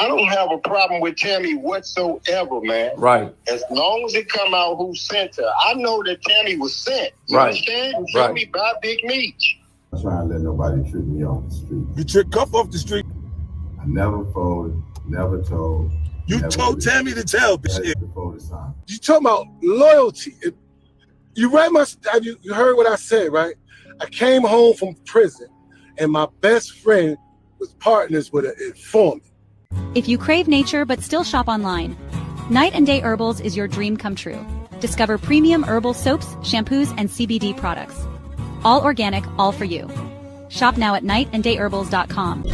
I don't have a problem with Tammy whatsoever, man. Right. As long as it come out who sent her. I know that Tammy was sent. You Right. understand? You feel me? By Big Meech. I'm trying to let nobody trick me off the street. You tricked Cuff off the street. I never folded, never told. You never told did. Tammy to tell, bitch. That's before the sign. You talking about loyalty. You read my, you heard what I said, right? I came home from prison and my best friend was partners with an informant. If you crave nature but still shop online, Night and Day Herbals is your dream come true. Discover premium herbal soaps, shampoos, and CBD products. All organic, all for you. Shop now at nightandayherbals.com.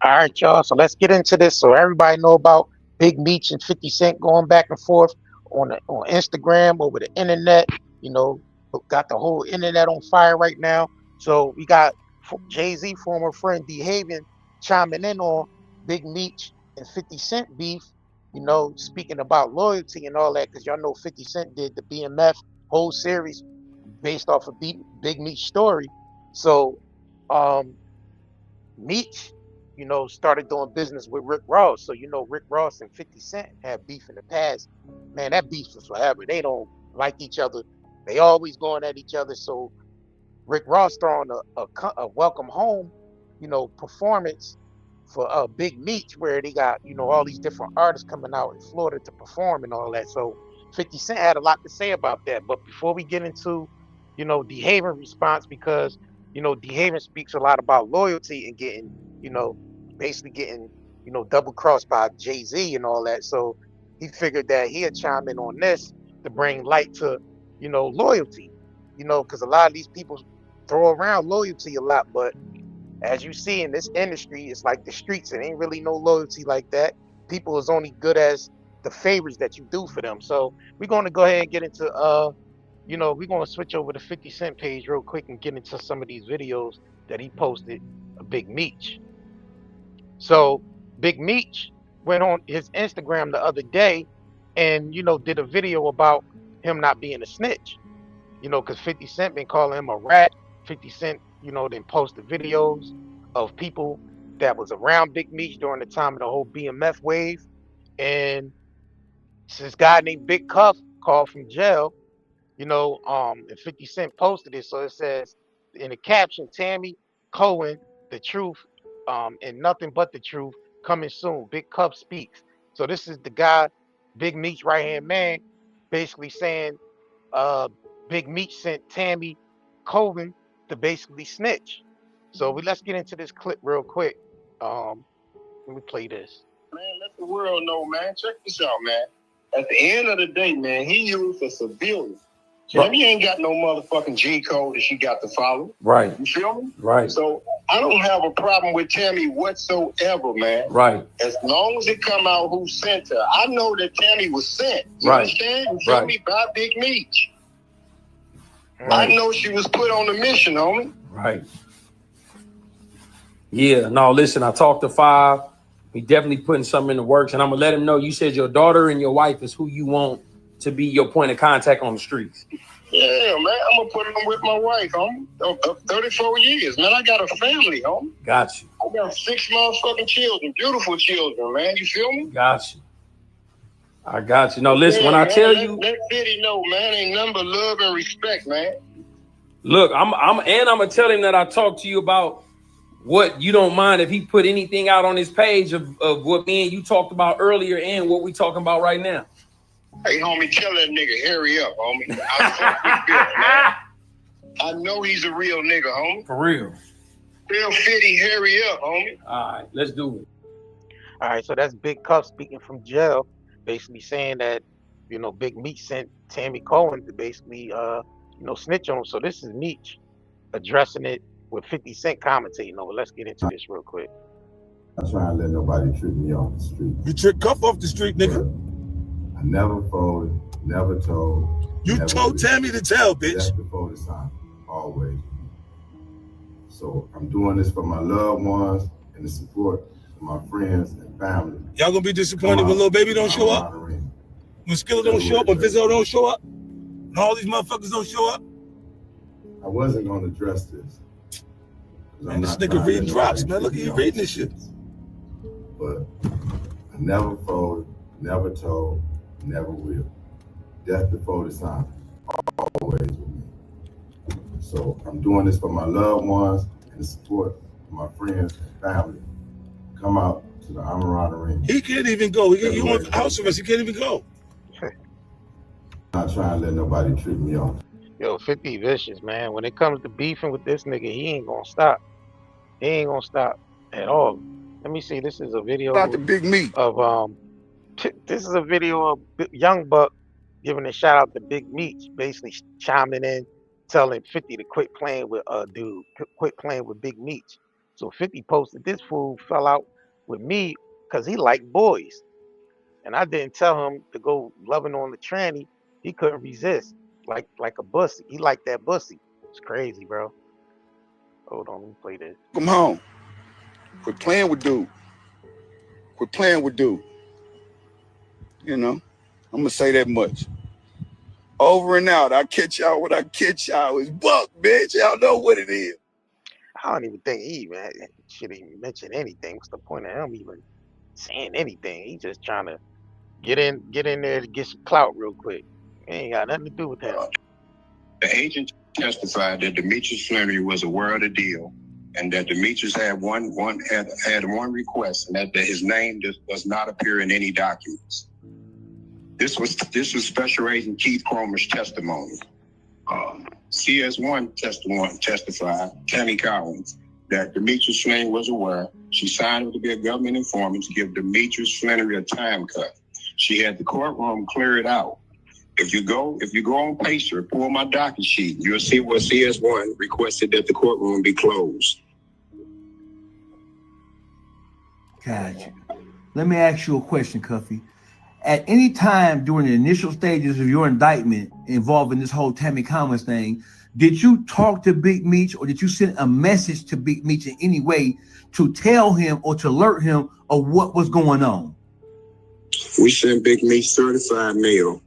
All right, y'all. So let's get into this. So everybody know about Big Meech and 50 Cent going back and forth on Instagram, over the internet. You know, got the whole internet on fire right now. So we got Jay-Z, former friend Dehaven, chiming in on Big Meech and 50 Cent beef. You know, speaking about loyalty and all that, because y'all know 50 Cent did the BMF whole series based off of Big Meech's story. So Meech, you know, started doing business with Rick Ross. So, you know, Rick Ross and 50 Cent had beef in the past. Man, that beef was forever. They don't like each other. They always going at each other. So Rick Ross throwing a welcome home, you know, performance for Big Meech, where they got, you know, all these different artists coming out in Florida to perform and all that. So 50 Cent had a lot to say about that. But before we get into, you know, Dehaven response, because, you know, Dehaven speaks a lot about loyalty and getting, you know, basically getting, you know, double crossed by Jay-Z and all that. So he figured that he'd chime in on this to bring light to, you know, loyalty, you know, because a lot of these people throw around loyalty a lot, but as you see in this industry, it's like the streets. It ain't really no loyalty like that. People is only good as the favors that you do for them. So we're going to go ahead and get into, you know, we're going to switch over to 50 Cent page real quick and get into some of these videos that he posted of Big Meech. So Big Meech went on his Instagram the other day and, you know, did a video about him not being a snitch, you know, because 50 Cent been calling him a rat. 50 Cent, you know, then posted videos of people that was around Big Meech during the time of the whole BMF wave. And this guy named Big Cuff called from jail, you know, and 50 Cent posted it. So it says in the caption, Tammy Cohen, the truth, and nothing but the truth coming soon. Big Cuff speaks. So this is the guy, Big Meech right hand man, basically saying Big Meech sent Tammy Cohen to basically snitch. So let's get into this clip real quick. Let me play this. Man, let the world know, man. Check this out, man. At the end of the day, man, he used a civilian. Tammy ain't got no motherfucking G code that she got to follow. Right. You feel me? Right. So I don't have a problem with Tammy whatsoever, man. Right. As long as it come out who sent her. I know that Tammy was sent. You Right. understand? You feel me? By Big Meech. Right. I know she was put on a mission, homie. Right. Yeah. No, listen, I talked to Five. He definitely putting something in the works, and I'm gonna let him know. You said your daughter and your wife is who you want to be your point of contact on the streets. Yeah, man. I'm gonna put them with my wife, homie. 34 years, man. I got a family, homie. Got you. I got 6 motherfucking children, beautiful children, man. You feel me? Got you. I got you. No, listen, when I tell you, that city, no, man, ain't nothing but love and respect, man. look, I'm gonna tell him that I talked to you about what you don't mind if he put anything out on his page of what me and you talked about earlier and what we talking about right now. Hey, homie, tell that nigga, hurry up, homie. I fuck with Bill, man. I know he's a real nigga, homie. For real. Real 50, hurry up, homie. All right, let's do it. All right, so that's Big Cuff speaking from jail, basically saying that, you know, Big Meech sent Tammy Cohen to basically, you know, snitch on him. So this is Meech addressing it with 50 Cent commentating over. Let's get into this real quick. I'm trying to let nobody trick me off the street. You tricked Cuff off the street, nigga. I never folded, never told. You never told did. Tammy to tell, bitch. That's before the sign, always. So I'm doing this for my loved ones and the support of my friends and family. Y'all gonna be disappointed when Lil Baby don't show up? When Skilla don't show up? When Vizzo don't show up? And all these motherfuckers don't show up? I wasn't gonna address this. Man, this nigga reading drops, man. Look at you reading this shit. But I never folded, never told, never will. Death before the sign, always with me. So I'm doing this for my loved ones and the support of my friends and family. Come out to the Amaran Arena. He can't even go. You want house arrest? He can't even go. Not trying to let nobody trick me off. Yo, 50 vicious, man. When it comes to beefing with this nigga, he ain't gonna stop. He ain't gonna stop at all. Let me see. This is a video Shout out to Big Meech. of this is a video of Young Buck giving a shout out to Big Meech, basically chiming in, telling 50 to quit playing with dude, quit playing with Big Meech. So 50 posted this fool fell out with me because he liked boys. And I didn't tell him to go loving on the tranny. He couldn't resist. Like a bussy. He liked that bussy. It's crazy, bro. Hold on, let me play this. Come home. Quit playing with dude. Quit playing with dude. You know, I'm gonna say that much. Over and out. I catch y'all when I catch y'all. It's Buck, bitch. Y'all know what it is. I don't even think he even should even mention anything. What's the point of him even saying anything? He just trying to get in there to get some clout real quick. It ain't got nothing to do with him. The agent testified that Demetrius Flannery was aware of the deal, and that Demetrius had one request, and that his name does not appear in any documents. This was Special Agent Keith Cromer's testimony. CS1 testified, Tammy Collins, that Demetrius Flannery was aware. She signed up to be a government informant to give Demetrius Flannery a time cut. She had the courtroom cleared out. If you go on Pacer, pull my docket sheet, you'll see where CS1 requested that the courtroom be closed. Gotcha. Let me ask you a question, Cuffy. At any time during the initial stages of your indictment involving this whole Tammy Collins thing, did you talk to Big Meech, or did you send a message to Big Meech in any way to tell him or to alert him of what was going on? We sent Big Meech certified mail.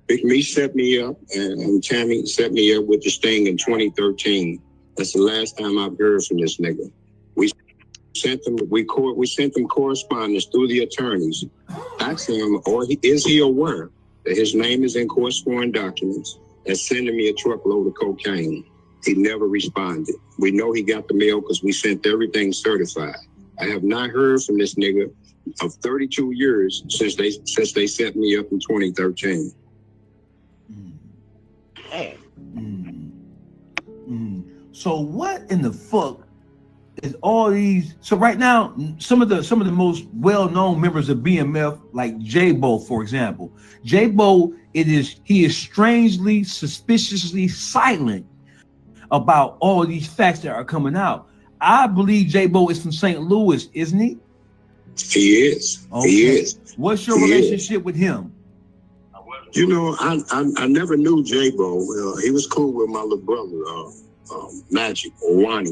Big Meech set me up, and Tammy set me up with this thing in 2013. That's the last time I've heard from this nigga. We sent them correspondence through the attorneys. Ask him, is he aware that his name is in court sworn documents and sending me a truckload of cocaine? He never responded. We know he got the mail because we sent everything certified. I have not heard from this nigga of 32 years since they set me up in 2013. So what in the fuck is all these? So right now, some of the most well-known members of BMF, like J-Bo, for example, J-Bo, he is strangely, suspiciously silent about all these facts that are coming out. I believe J-Bo is from St. Louis, isn't he? He is. Okay. He is. What's your relationship with him? You know, I never knew J-Bo. He was cool with my little brother, Magic or Wani.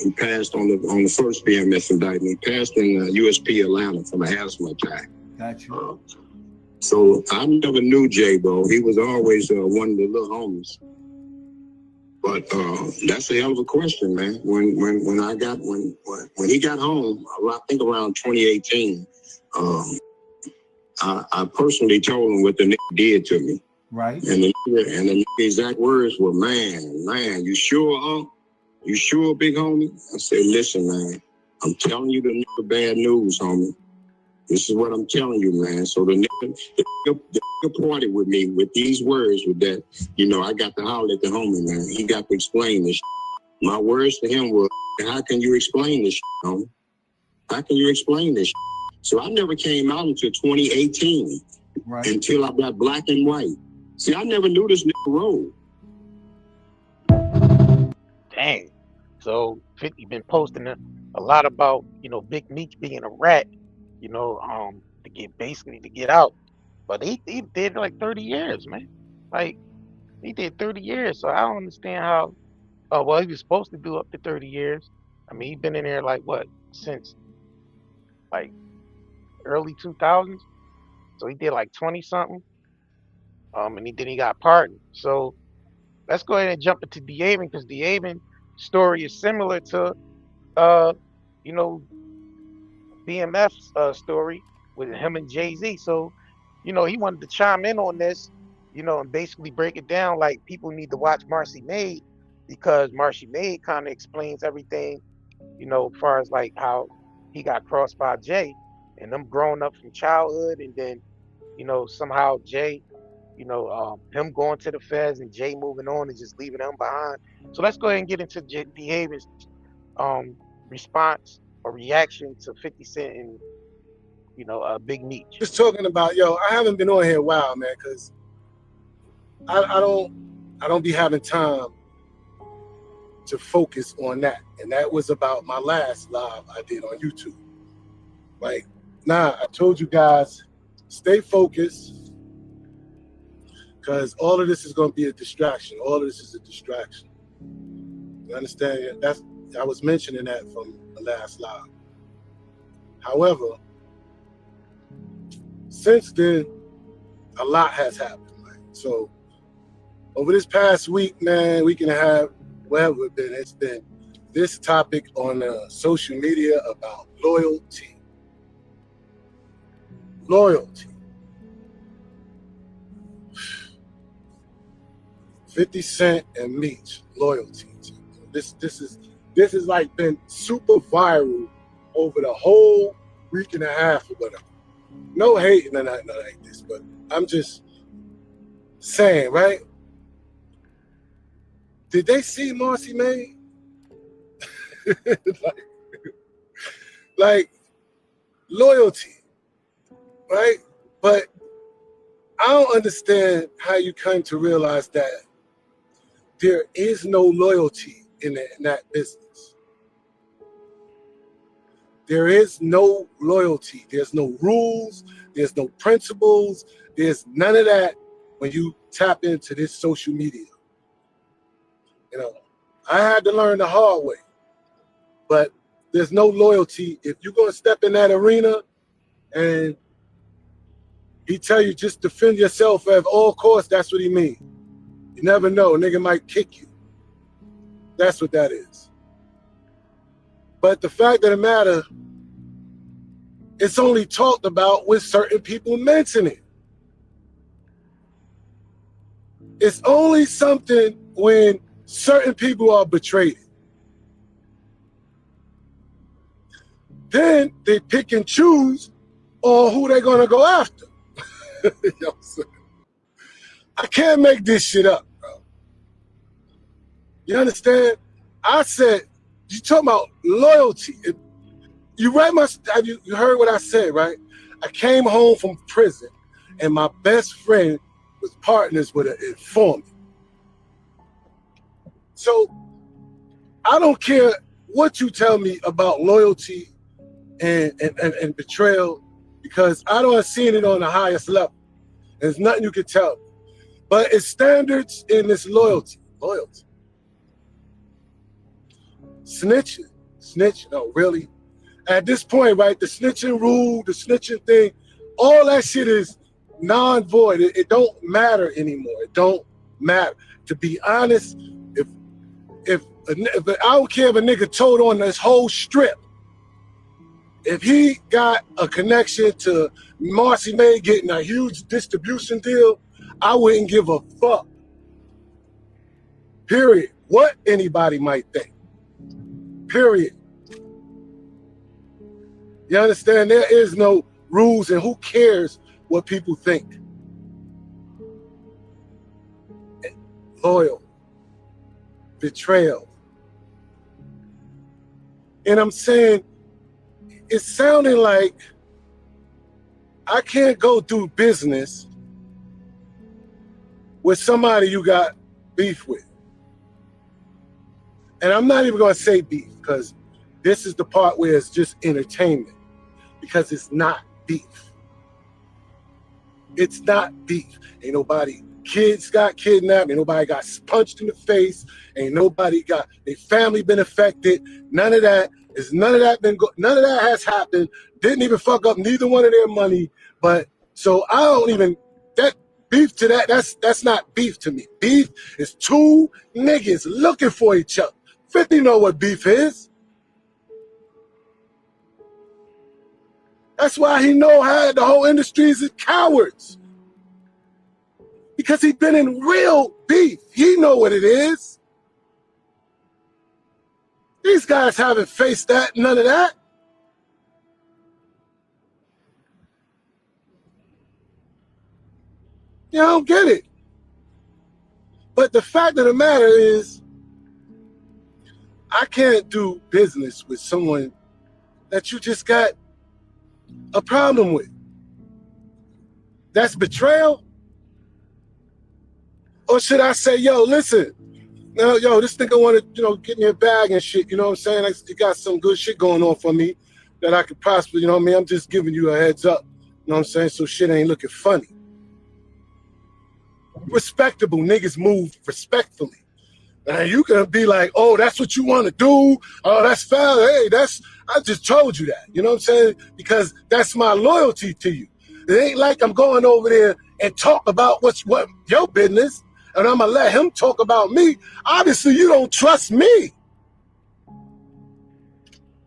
He passed on the first BMF indictment. He passed in USP Atlanta from an asthma attack. Gotcha. So I never knew J-Bo. He was always one of the little homies. But that's a hell of a question, man. When he got home, I think around 2018, I personally told him what the nigga did to me. Right. And the exact words were, man, you sure, huh? You sure, big homie? I said, listen, man, I'm telling you the nigga bad news, homie. This is what I'm telling you, man. So the nigga parted with me with these words with that, I got to holler at the homie, man. He got to explain this. My words to him were, how can you explain this, homie? How can you explain this? So I never came out until 2018, right, until I got black and white. See, I never knew this nigga rolled. Dang. So 50 been posting a lot about, Big Meech being a rat, to get out. But he did like 30 years, man. Like, he did 30 years. So I don't understand how, he was supposed to do up to 30 years. I mean, he's been in there like what, since like early 2000s. So he did like 20 something. And then he got pardoned. So let's go ahead and jump into Dehaven, because Dehaven story is similar to uh, you know, BMF's story with him and Jay-Z. So, he wanted to chime in on this, and basically break it down like people need to watch Marcy Maid because Marcy Maid kind of explains everything, as far as like how he got crossed by Jay and them growing up from childhood and then, somehow Jay, him going to the feds and Jay moving on and just leaving him behind. So let's go ahead and get into Dehaven's response or reaction to 50 Cent and Big Meech. Just talking about, yo, I haven't been on here a while, man, because I don't be having time to focus on that. And that was about my last live I did on YouTube. Like, I told you guys, stay focused, because all of this is going to be a distraction. All of this is a distraction. You understand? I was mentioning that from the last live. However, since then, a lot has happened. Right? So over this past week, man, week and a half, whatever it's been this topic on social media about loyalty. Loyalty. 50 Cent and Meech, loyalty. This is like been super viral over the whole week and a half or whatever. No hating or nothing like this, but I'm just saying, right? Did they see Marcy Maid? like loyalty, right? But I don't understand how you come to realize that there is no loyalty in that business. There is no loyalty. There's no rules. There's no principles. There's none of that when you tap into this social media. I had to learn the hard way. But there's no loyalty. If you're going to step in that arena and he tell you just defend yourself at all costs, that's what he means. You never know. A nigga might kick you. That's what that is. But the fact of the matter, it's only talked about when certain people mention it. It's only something when certain people are betrayed. Then they pick and choose on who they're going to go after. You know what I'm saying? I can't make this shit up, bro. You understand? I said, you talking about loyalty. You heard what I said, right? I came home from prison and my best friend was partners with an informant. So I don't care what you tell me about loyalty and betrayal, because I don't see it on the highest level. There's nothing you can tell me. But it's standards in this loyalty. Loyalty. Snitching. No, really. At this point, right, the snitching rule, the snitching thing, all that shit is non-void. It don't matter anymore. It don't matter. To be honest, if I don't care if a nigga told on this whole strip, if he got a connection to Marcy Maid getting a huge distribution deal, I wouldn't give a fuck. Period. What anybody might think. Period. You understand? There is no rules, and who cares what people think? Loyal. Betrayal. And I'm saying, it's sounding like I can't go do business with somebody you got beef with. And I'm not even going to say beef, because this is the part where it's just entertainment, because it's not beef. It's not beef. Ain't nobody, kids got kidnapped, ain't nobody got punched in the face, ain't nobody got their family been affected. None of that has happened. Didn't even fuck up neither one of their money. But so I don't even, that beef to that's not beef to me. Beef is two niggas looking for each other, 50 know what beef is. That's why he know how the whole industry is cowards. Because he been in real beef. He know what it is. These guys haven't faced that, none of that. You don't get it. But the fact of the matter is, I can't do business with someone that you just got a problem with. That's betrayal? Or should I say, yo, listen, yo, this nigga want to, get me a bag and shit, you know what I'm saying? You got some good shit going on for me that I could possibly, you know what I mean? I'm just giving you a heads up, you know what I'm saying? So shit ain't looking funny. Respectable niggas move respectfully. And you can be like, oh, that's what you want to do? Oh, that's foul. Hey, I just told you that. You know what I'm saying? Because that's my loyalty to you. It ain't like I'm going over there and talk about what your business, and I'm going to let him talk about me. Obviously, you don't trust me.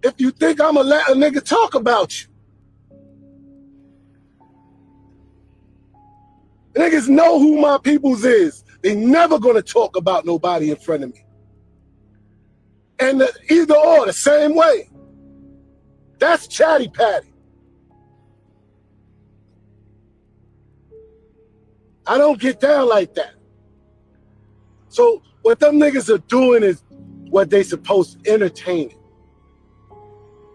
If you think I'm going to let a nigga talk about you. Niggas know who my peoples is. They never going to talk about nobody in front of me. And either or, the same way. That's chatty patty. I don't get down like that. So what them niggas are doing is what they supposed to entertaining.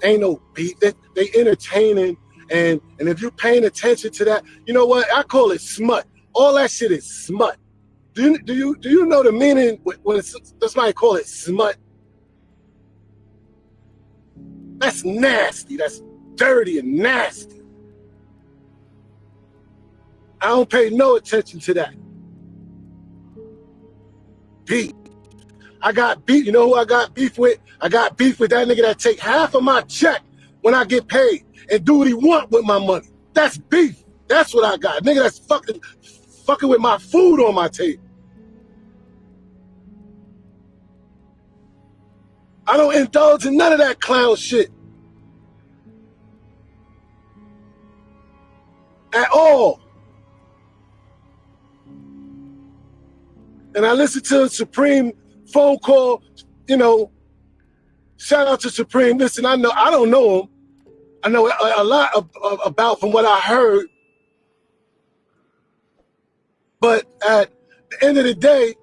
Ain't no beat. They entertaining, and if you're paying attention to that, you know what? I call it smut. All that shit is smut. Do you know the meaning when somebody call it smut? That's nasty. That's dirty and nasty. I don't pay no attention to that. Beef. I got beef. You know who I got beef with? I got beef with that nigga that take half of my check when I get paid and do what he want with my money. That's beef. That's what I got. Nigga that's fucking with my food on my table. I don't indulge in none of that clown shit. At all. And I listened to Supreme phone call, shout out to Supreme. Listen, I don't know him. I know a lot about from what I heard. But at the end of the day,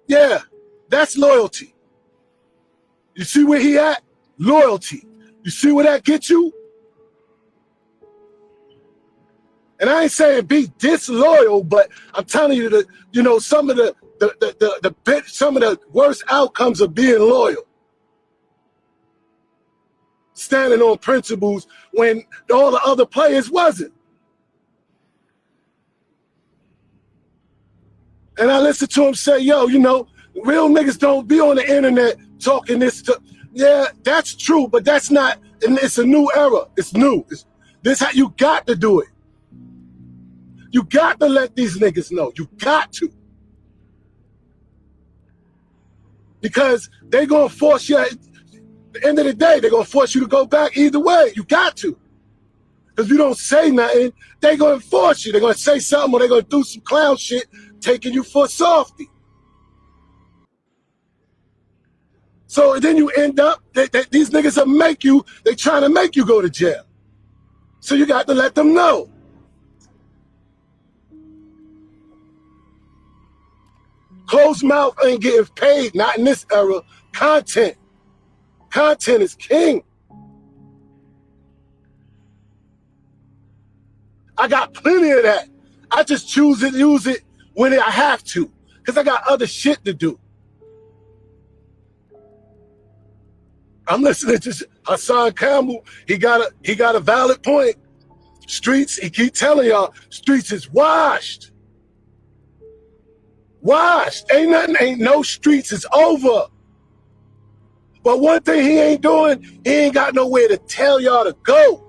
yeah, that's loyalty. You see where he at? Loyalty. You see where that gets you? And I ain't saying be disloyal, but I'm telling you that, some of some of the worst outcomes of being loyal. Standing on principles when all the other players wasn't. And I listened to him say, yo, real niggas don't be on the internet talking this stuff. Yeah, that's true, but that's not, and it's a new era. It's new. This how you got to do it. You got to let these niggas know. You got to. Because they going to force you, at the end of the day, they're going to force you to go back either way. You got to. Because if you don't say nothing, they're going to force you. They're going to say something or they're going to do some clown shit, taking you for a softie. So then you end up, these niggas they trying to make you go to jail. So you got to let them know. Closed mouth ain't getting paid, not in this era. Content is king. I got plenty of that. I just use it when I have to, because I got other shit to do. I'm listening to Hassan Campbell. He got a valid point. Streets, he keep telling y'all, streets is washed. Washed. Ain't no streets is over. But one thing he ain't doing, he ain't got nowhere to tell y'all to go.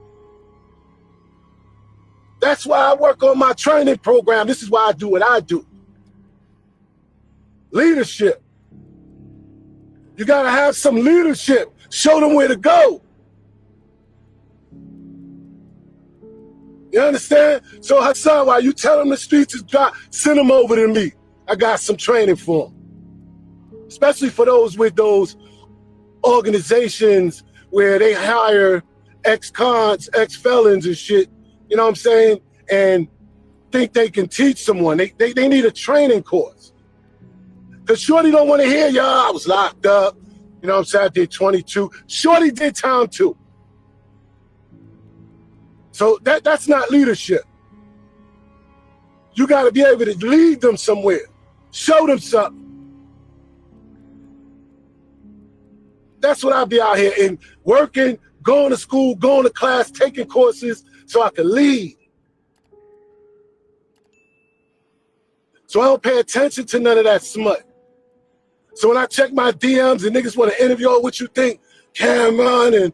That's why I work on my training program. This is why I do what I do. Leadership. You gotta have some leadership. Show them where to go. You understand? So Hassan, while you tell them the streets is dry, send them over to me. I got some training for them. Especially for those with those organizations where they hire ex-cons, ex-felons and shit, you know what I'm saying? And think they can teach someone. They need a training course. Because Shorty don't want to hear, y'all, I was locked up. You know what I'm saying? I did 22. Shorty did time too. So that's not leadership. You got to be able to lead them somewhere. Show them something. That's what I'll be out here in, working, going to school, going to class, taking courses so I can lead. So I don't pay attention to none of that smut. So when I check my DMs and niggas want to interview, oh, what you think, Cameron and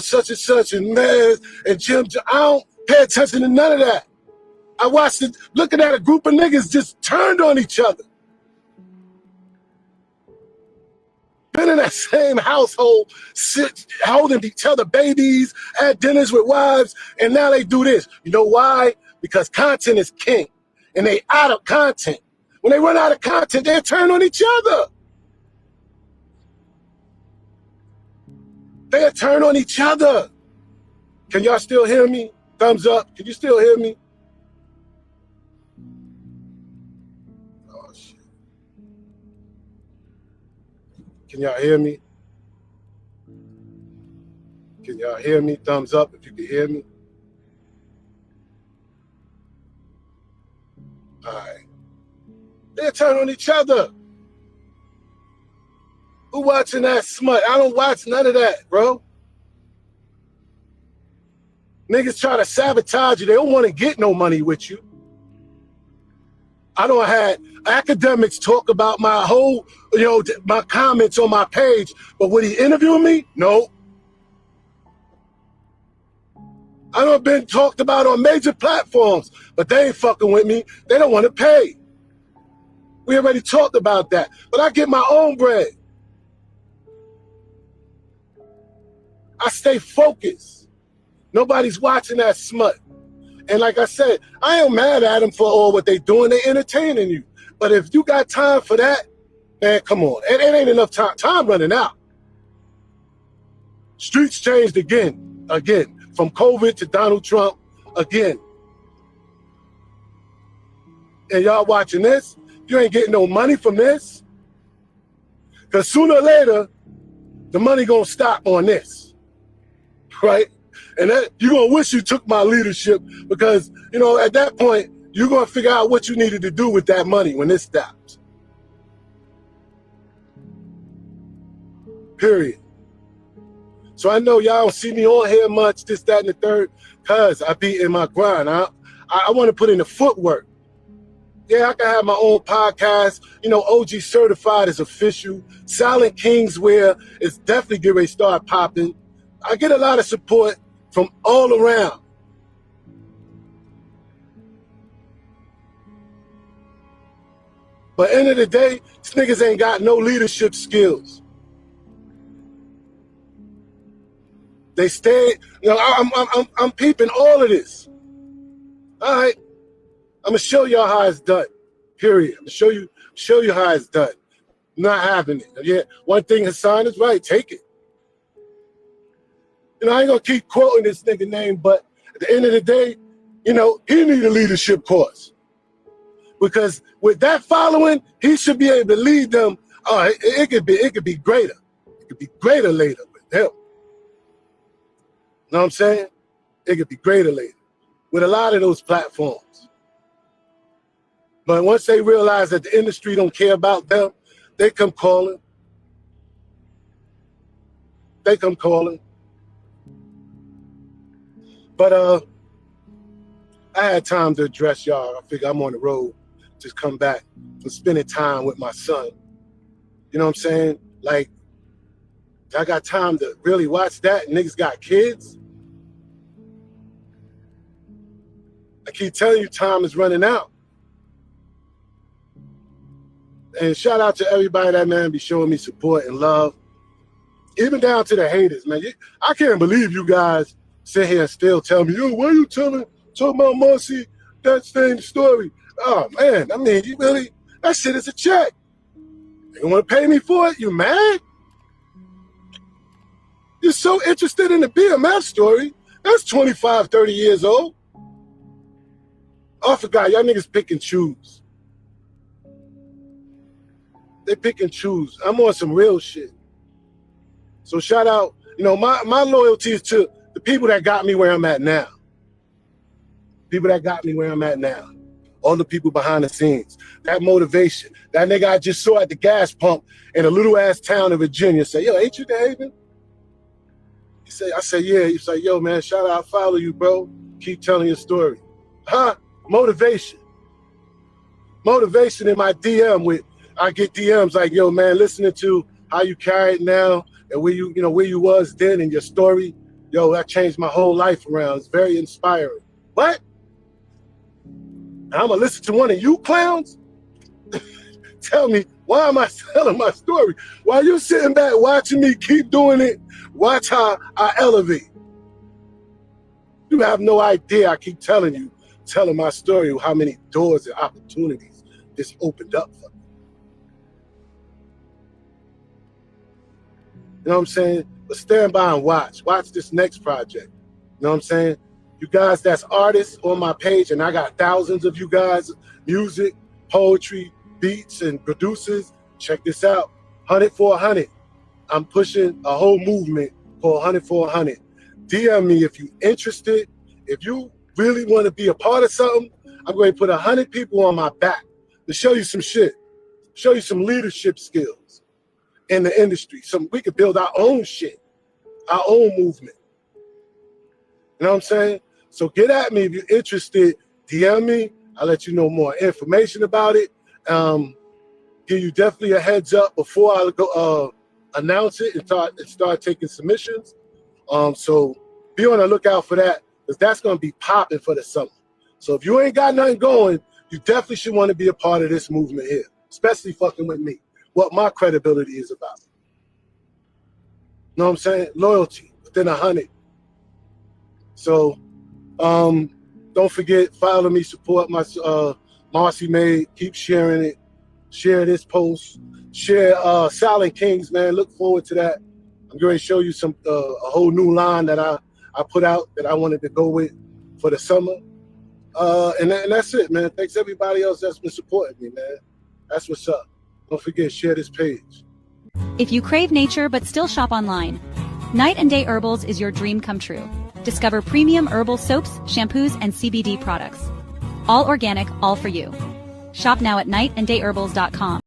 such and Mez and Jim, I don't pay attention to none of that. I watched it, looking at a group of niggas just turned on each other. Been in that same household, holding each other babies, had dinners with wives, and now they do this. You know why? Because content is king, and they out of content. When they run out of content, they turn on each other. They turn on each other. Can y'all still hear me? Thumbs up. Can you still hear me? Oh, shit. Can y'all hear me? Can y'all hear me? Thumbs up if you can hear me. All right. They turn on each other. Who watching that smut? I don't watch none of that, bro. Niggas try to sabotage you. They don't want to get no money with you. I don't had academics talk about my whole, my comments on my page, but would he interview me? No. I don't been talked about on major platforms, but they ain't fucking with me. They don't want to pay. We already talked about that, but I get my own bread. I stay focused. Nobody's watching that smut. And like I said, I ain't mad at them for all what they doing. They entertaining you. But if you got time for that, man, come on. It ain't enough time. Time running out. Streets changed again. From COVID to Donald Trump, again. And y'all watching this, you ain't getting no money from this. Because sooner or later, the money gonna stop on this, right? And that, you're gonna wish you took my leadership because, at that point, you're gonna figure out what you needed to do with that money when this stops. Period. So I know y'all don't see me on here much, this, that, and the third, because I be in my grind. I want to put in the footwork. Yeah, I can have my own podcast. OG Certified is official. Silent Kingswear is definitely getting ready to start popping. I get a lot of support from all around. But end of the day, these niggas ain't got no leadership skills. They stay, I'm peeping all of this. All right. I'm gonna show y'all how it's done. Period. I'm gonna show you how it's done. Not having it. Yeah, one thing Hassan is right, take it. I ain't gonna keep quoting this nigga name, but at the end of the day, he need a leadership course. Because with that following, he should be able to lead them. It could be greater. It could be greater later with him. Know what I'm saying? It could be greater later with a lot of those platforms. But once they realize that the industry don't care about them, they come calling. They come calling. But I had time to address y'all. I figure I'm on the road, just come back from spending time with my son. You know what I'm saying? Like, I got time to really watch that. Niggas got kids. I keep telling you, time is running out. And shout out to everybody that, man, be showing me support and love. Even down to the haters, man. I can't believe you guys sit here and still tell me, yo, why you talking about Marcy that same story? Oh, man, I mean, you really, that shit is a check. You want to pay me for it? You mad? You're so interested in the BMF story. That's 25, 30 years old. Oh, I forgot, y'all niggas pick and choose. They pick and choose. I'm on some real shit. So shout out, you know, my loyalty is to the people that got me where I'm at now. People that got me where I'm at now. All the people behind the scenes. That motivation. That nigga I just saw at the gas pump in a little ass town in Virginia say, yo, ain't you Dehaven? I said, yeah. He's like, yo, man, shout out, I follow you, bro. Keep telling your story. Huh? Motivation. Motivation in my DM I get DMs like, yo, man, listening to how you carry it now and where you was then and your story, yo, that changed my whole life around. It's very inspiring. What? I'm gonna listen to one of you clowns? Tell me, why am I telling my story? While you sitting back watching me keep doing it, watch how I elevate. You have no idea, I keep telling my story, how many doors and opportunities this opened up for me. You know what I'm saying? But stand by and watch. Watch this next project. You know what I'm saying? You guys that's artists on my page, and I got thousands of you guys, music, poetry, beats, and producers. Check this out. 100 for 100. I'm pushing a whole movement for 100 for 100. DM me if you're interested. If you really want to be a part of something, I'm going to put 100 people on my back to show you some shit, show you some leadership skills in the industry. We could build our own shit, our own movement. You know what I'm saying? So get at me if you're interested. DM me. I'll let you know more information about it. Give you definitely a heads up before I go announce it and start taking submissions. So be on the lookout for that, because that's going to be popping for the summer. So if you ain't got nothing going, you definitely should want to be a part of this movement here, especially fucking with me, what my credibility is about. You know what I'm saying? Loyalty within 100. So don't forget, follow me, support my Marcy Made, keep sharing it, share this post, share Silent Kings, man. Look forward to that. I'm going to show you some a whole new line that I put out that I wanted to go with for the summer. And that's it, man. Thanks everybody else that's been supporting me, man. That's what's up. Don't forget, share this page. If you crave nature but still shop online, Night and Day Herbals is your dream come true. Discover premium herbal soaps, shampoos, and CBD products. All organic, all for you. Shop now at nightandayherbals.com.